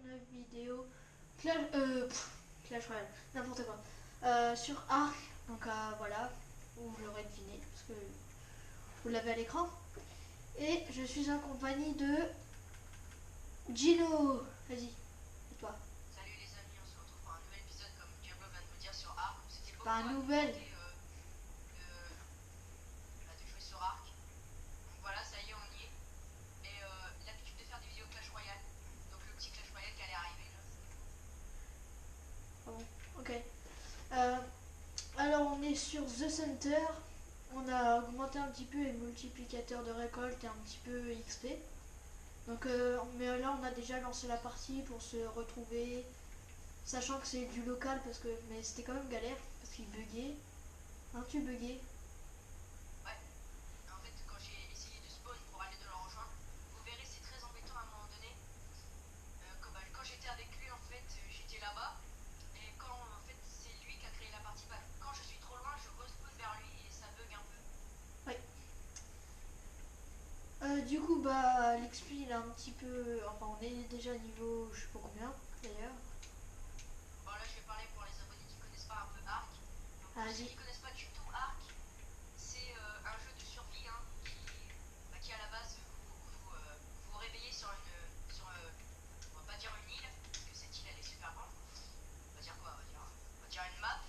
une vidéo Clash Royale, n'importe quoi. Sur Ark, donc voilà, vous l'aurez deviné, parce que vous l'avez à l'écran. Et je suis en compagnie de Gino. Vas-y, et toi. Salut les amis, on se retrouve pour un nouvel épisode comme Diablo vient de vous dire sur Ark. C'était Pas beaucoup un à nous nouvel. demander de jouer sur Ark. Donc voilà, ça y est, on y est. Et l'habitude de faire des vidéos Clash Royale. Donc le petit Clash Royale qui allait arriver là, c'était bon. Ah bon, ok. Euh, alors on est sur The Center. On a augmenté un petit peu les multiplicateurs de récolte et un petit peu XP. Donc, mais là on a déjà lancé la partie pour se retrouver, sachant que c'est du local parce que, mais c'était quand même galère parce qu'il buguait. Hein, tu buguais. Ouais. En fait, quand j'ai essayé de spawn pour aller de le rejoindre, vous verrez, c'est très embêtant à un moment donné. Quand j'étais avec lui, en fait, j'étais là-bas. Et quand en fait c'est lui qui a créé la partie, bah, quand je suis trop loin, je respawn vers lui et ça bug un peu. Ouais. Du coup, bah, l'XP il est un petit peu. Enfin, on est déjà niveau je sais pas combien d'ailleurs. Bon là je vais parler pour les abonnés qui connaissent pas un peu Ark. Donc pour ceux Vas-y. qui connaissent pas du tout Ark, c'est un jeu de survie hein, qui à la base vous réveillez on va pas dire une île, parce que cette île elle est super grande. On va dire quoi on va dire une map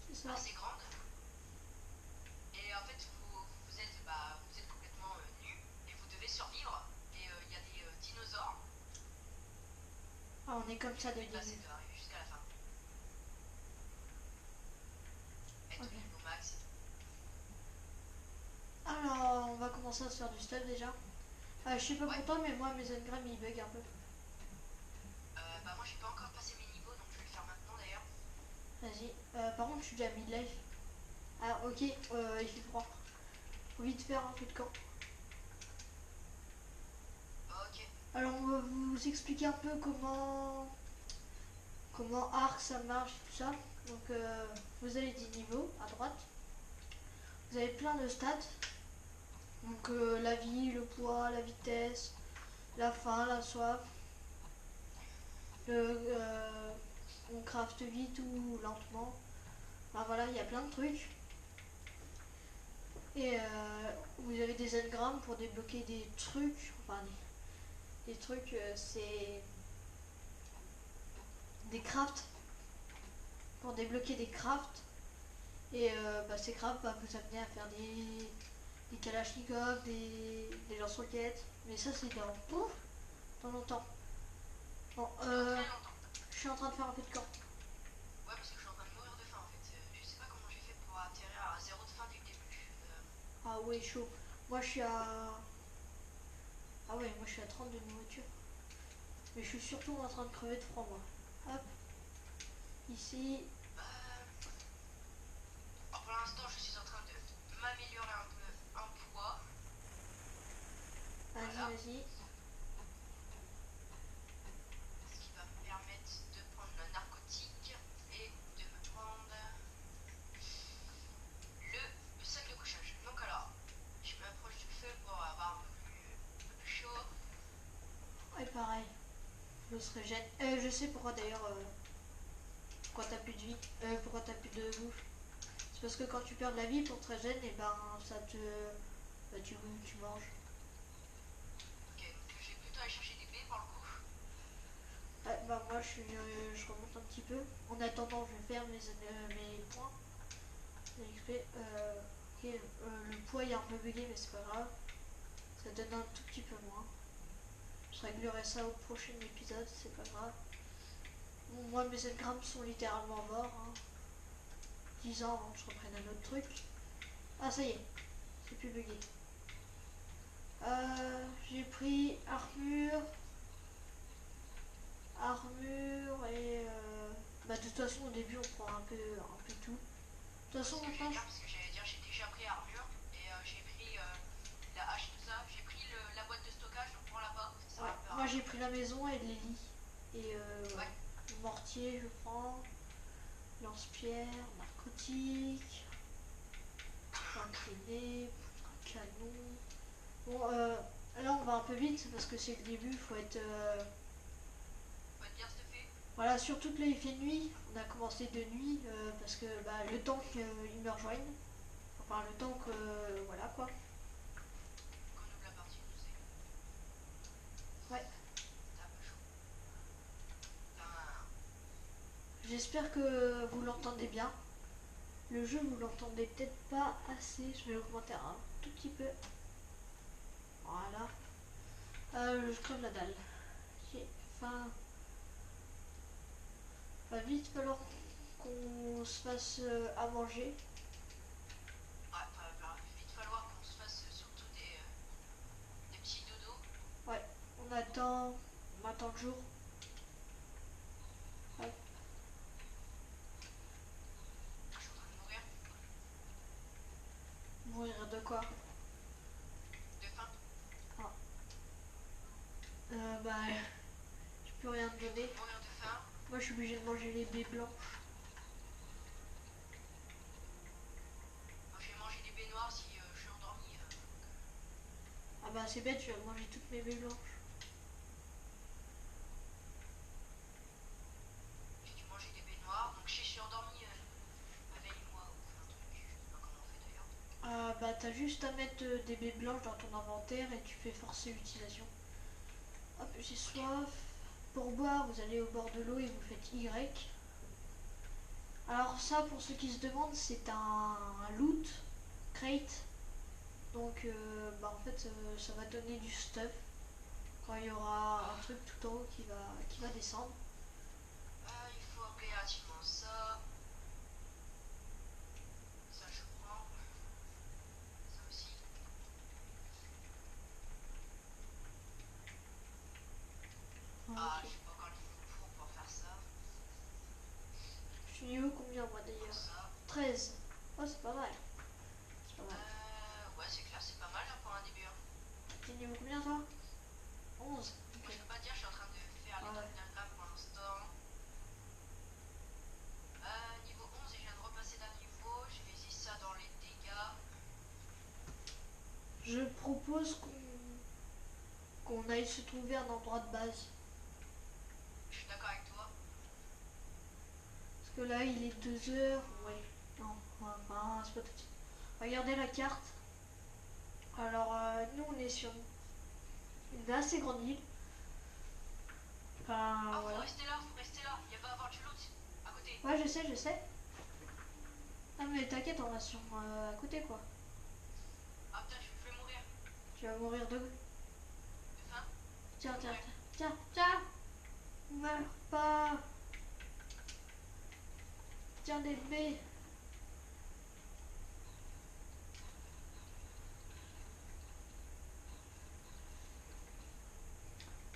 C'est ça. assez grande. Et en fait vous êtes complètement nu et vous devez survivre. Et il y a des dinosaures. Ah, on est comme Et ça le dès le but bah, début. c'est d'arriver jusqu'à la fin. Être Ok. au niveau max et tout. Alors, on va commencer à se faire du stuff déjà. Je sais pas Ouais, pour toi, mais moi mes engrammes ils bug un peu. bah moi j'ai pas encore passé mes niveaux donc je vais le faire maintenant d'ailleurs. Vas-y. Par contre, je suis déjà mid-life. Ah, ok, il fait froid. Faut vite faire un peu de camp. Ok. Alors, on va vous expliquer un peu comment Arc ça marche et tout ça. Donc, vous avez 10 niveaux à droite. Vous avez plein de stats. Donc, la vie, le poids, la vitesse, la faim, la soif. On craft vite ou lentement. Enfin, voilà, il y a plein de trucs. Et vous avez des engrammes pour débloquer des trucs. Enfin, des trucs, c'est des crafts. Pour débloquer des crafts. Et ces crafts vous amener à faire des kalachnikovs, des lance-roquettes. Mais ça, c'est dans longtemps. Bon, Dans très longtemps. je suis en train de faire un peu de camp. Ouais, parce que je suis en train de mourir de faim en fait. Je sais pas comment j'ai fait pour atterrir à zéro de faim dès le début. Ah ouais, chaud. Moi, je suis à. Ah ouais, moi, je suis à 30 de nourriture. Mais je suis surtout en train de crever de froid, moi. Hop, ici. Alors pour l'instant, je suis en train de m'améliorer un peu en poids. Vas-y, Voilà. vas-y. Ce qui va me permettre de prendre le narcotique et de me prendre le sac de couchage. Donc alors, je m'approche du feu pour avoir un peu plus chaud. Ouais, pareil. Je se régène. Je sais pourquoi d'ailleurs. Pourquoi t'as plus de vie. Pourquoi t'as plus de bouffe. C'est parce que quand tu perds de la vie pour te régène, et ben ça te. Bah, tu manges. Ok, donc je vais plutôt aller chercher des baies pour le coup. Ouais, bah moi je remonte un petit peu. En attendant, je vais faire mes points. Les XP. Ok, le poids il est un peu bugué, mais c'est pas grave. Ça donne un tout petit peu moins. Je réglerai ça au prochain épisode, c'est pas grave. Bon, moi mes engrammes sont littéralement morts. Hein. 10 ans avant que je reprenne un autre truc. Ah ça y est, c'est plus bugué. J'ai pris armure et bah de toute façon au début on prend un peu tout. De toute Ouais, c'est façon ce que j'allais maintenant dire parce que j'allais dire j'ai déjà pris armure et j'ai pris la hache tout ça. J'ai pris la boîte de stockage donc pour là-bas, ça sert ouais, un peu à moi rien. j'ai pris la maison et les lits. Et Ouais. ouais. Mortier je prends, lance-pierre, narcotique, incliné, canon. Bon là on va un peu vite parce que c'est le début, faut être Voilà, surtout que là il fait nuit, on a commencé de nuit parce que bah, le temps qu'ils me rejoignent, enfin le temps que voilà quoi. Qu'on ouvre la partie, tu sais. Ouais, T'as pas chaud. Putain. j'espère que vous l'entendez bien. Le jeu vous l'entendez peut-être pas assez, je vais augmenter un tout petit peu. Voilà. Je crève la dalle. J'ai faim. Va vite falloir qu'on se fasse à manger. Ouais, va vite falloir qu'on se fasse surtout des petits dodos. Ouais, on attend le jour. Ouais. Je suis en train de mourir Mourir de quoi? de faim. Ah. Bah, je peux rien te Je suis en train donner. de mourir de faim. Moi, je suis obligé de manger les baies blanches. Moi, je vais manger des baignoires si je suis endormi. Ah bah, c'est bête, je vais manger toutes mes baies blanches. J'ai dû manger des baignoires. Donc, si je suis endormi, réveille-moi ou fais un truc. Je sais pas comment on fait d'ailleurs. Ah bah, t'as juste à mettre des baies blanches dans ton inventaire et tu fais forcer l'utilisation. Hop, j'ai soif. Pour boire, vous allez au bord de l'eau et vous faites Y. Alors ça, pour ceux qui se demandent, c'est un loot crate. Donc, bah, en fait, ça va donner du stuff quand il y aura un truc tout en haut qui va descendre. Il faut impérativement ça. Ça, je prends. Ça aussi. Ah, Ok. je sais pas quand il me faut pour faire ça. Je suis niveau combien moi Pour d'ailleurs? ça. 13. Oh, c'est pas mal. C'est pas mal. Ouais, c'est clair, c'est pas mal hein, pour un début. Hein. T'es niveau combien toi? 11. Moi, Ok. je peux pas dire, je suis en train de faire les Ah ouais. trucs d'Algam pour l'instant. Niveau 11 et je viens de repasser d'un niveau. Je vais essayer ça dans les dégâts. Je propose qu'on aille se trouver un endroit de base. Je suis d'accord avec toi. Parce que là, il est 2 heures. Ouais. Non, enfin, c'est pas tout de suite. Regardez la carte. Alors, nous, on est sur une assez grande île. Enfin, Ah, voilà. faut rester là. Il va y avoir du loot à côté. Ouais, je sais, je sais. Ah, mais t'inquiète, on va sur à côté, quoi. Ah putain, je vais mourir Tu vas mourir de... de faim. Tiens, Je vais tiens, mourir. tiens, tiens, tiens. Meurs pas. Tiens, des baies.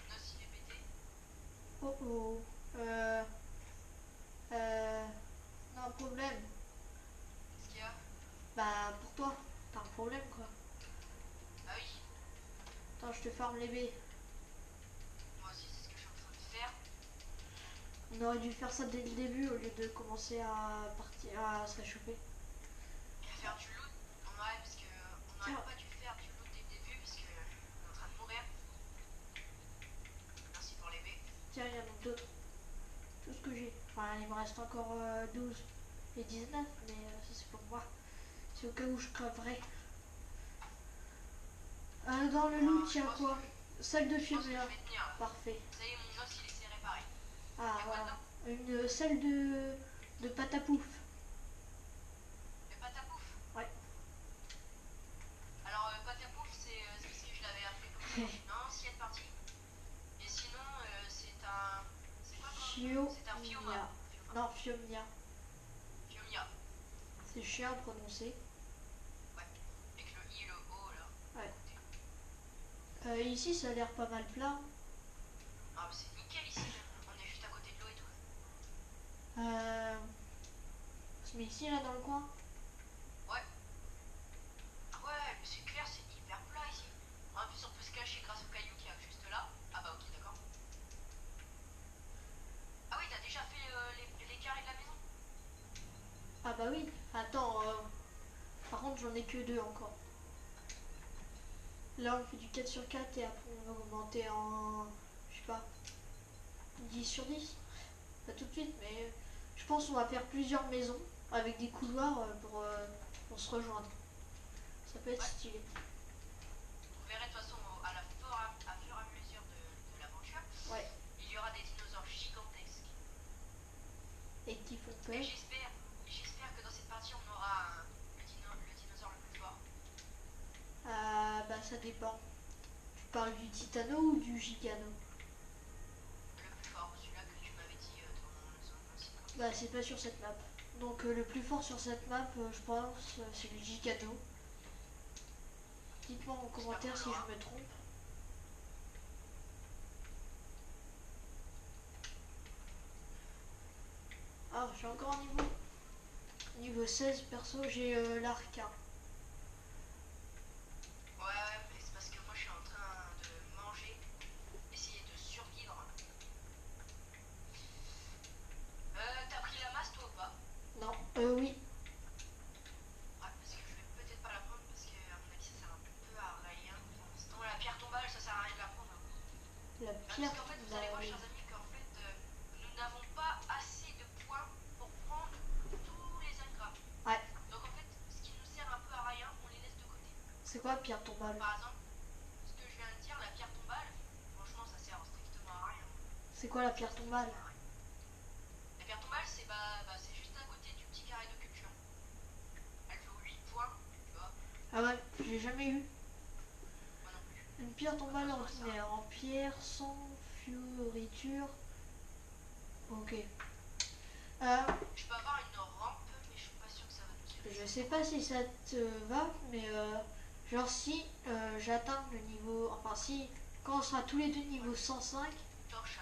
Non, s'il est pété. Oh oh. Euh... On a un problème. Qu'est-ce qu'il y a? Bah, pour toi, t'as un problème, quoi. Ah oui, Attends, je te farme les baies. moi aussi, c'est ce que je suis en train de faire. On aurait dû faire ça dès le début au lieu de commencer à partir à se réchauffer. Et à faire du loot. Ouais, parce que on n'aurait Tiens, pas dû faire du loot dès le début, parce que on est en train de mourir. Merci pour les baies. tiens, il y en a d'autres. Tout ce que j'ai. Enfin, il me reste encore 12 et 19, mais ça c'est pour moi. C'est au cas où je crèverais. Dans le loot, il y Je a pense, quoi? Salle de je pense que firmware. je vais tenir là. Parfait. Ça y est, mon os il s'est réparé. Ah, Y'a quoi voilà. dedans? Une salle de pâte à pouf. Le pâte à pouf. Ouais. Alors, pâte à pouf, c'est parce que je l'avais appelé comme ça dans une ancienne partie. Et sinon, c'est un. C'est quoi comme. C'est un Fiomia. fioma. Non, Fiomia. Fiomia. C'est chiant à prononcer. Ouais. Avec le i et le o là. Ouais. À côté. Ici, ça a l'air pas mal plat. Ah, bah c'est nickel ici. On est juste à côté de l'eau et tout. Euh, on se met ici, là, dans le coin. Ouais. Ah ouais, mais c'est clair, c'est hyper plat ici. En plus, on peut se cacher grâce au caillou qu'il y a juste là. Ah bah ok, d'accord. Ah oui, t'as déjà fait les carrés de la maison? Ah bah oui. Attends, par contre, j'en ai que 2 encore. Là, on fait du 4 sur 4 et après, on va augmenter en, je sais pas, 10 sur 10. pas tout de suite, mais je pense qu'on va faire plusieurs maisons avec des couloirs pour se rejoindre. Ça peut être Ouais. stylé. Vous verrez de toute façon à fur et à mesure de l'aventure, Ouais. il y aura des dinosaures gigantesques. Et qui font Et peur. j'espère que dans cette partie on aura le dinosaure le plus fort. Bah ça dépend. Tu parles du Titano ou du Gigano? Le plus fort, celui-là que tu m'avais dit dans le site. Bah c'est pas sur cette map. Donc le plus fort sur cette map, je pense, c'est le Gigano. Dites-moi en J'espère commentaire qu'on si l'aura. je me trompe. Ah, j'ai encore un niveau 16 perso, j'ai l'arc 1. Ouais, mais c'est parce que moi je suis en train de manger, essayer de survivre. T'as pris la masse toi ou pas? Non, oui. Ouais, parce que je vais peut-être pas la prendre parce que à mon avis ça sert un peu à rien pour l'instant. La pierre tombale ça sert à rien de la prendre, hein. La Parce pierre qu'en fait vous allez voir tombale. chers amis qu'en fait nous n'avons pas assez de points pour prendre tous les engrammés. Ouais, Donc en fait ce qui nous sert un peu à rien on les laisse de côté. c'est quoi pierre tombale? Par exemple, ce que je viens de dire, la pierre tombale, franchement ça sert strictement à rien. C'est quoi la pierre tombale? La pierre tombale c'est juste à côté du petit carré de culture. Elle vaut 8 points, tu vois. Ah ouais, j'ai jamais eu. Moi non plus. Une pierre De toute tombale façon elle sert à ordinaire, rien. en pierre, sans fioriture. Ok. Je peux avoir une rampe, mais je suis pas sûre que ça va nous suffire. Je sais pas si ça te va, mais genre si j'atteins le niveau... Enfin si, quand on sera tous les deux niveau 105, Torche